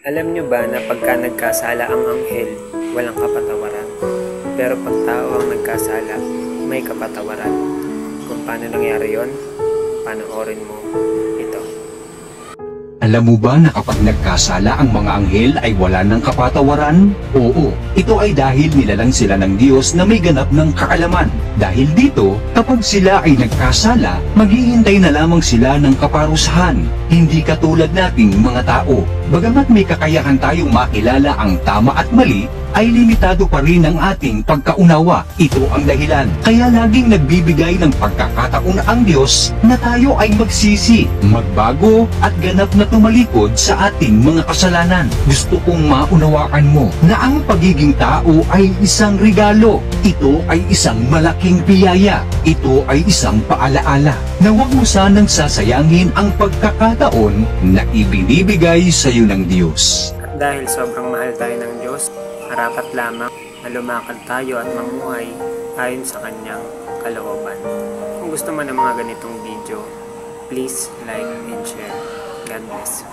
Alam nyo ba na pagka nagkasala ang anghel, walang kapatawaran? Pero pag tao ang nagkasala, may kapatawaran. Kung paano nangyari yon, panoorin mo ito. Alam mo ba na kapag nagkasala ang mga anghel ay wala ng kapatawaran? Oo, ito ay dahil nilalang sila ng Diyos na may ganap ng kaalaman. Dahil dito, kapag sila ay nagkasala, maghihintay na lamang sila ng kaparusahan. Hindi katulad nating mga tao. Bagamat may kakayahan tayong makilala ang tama at mali, ay limitado pa rin ang ating pagkaunawa. Ito ang dahilan. Kaya laging nagbibigay ng pagkakataon ang Diyos na tayo ay magsisi, magbago at ganap na tumalikod sa ating mga kasalanan. Gusto kong maunawaan mo na ang pagiging tao ay isang regalo. Ito ay isang malaking biyaya. Ito ay isang paalaala na huwag mo sanang sasayangin ang pagkakataon na ibinibigay sa iyo ng Diyos. At dahil sobrang mahal tayo ng Diyos, marapat lamang na lumakad tayo at mamuhay ayon sa kanyang kalooban. Kung gusto mo ng mga ganitong video, please like and share. God bless.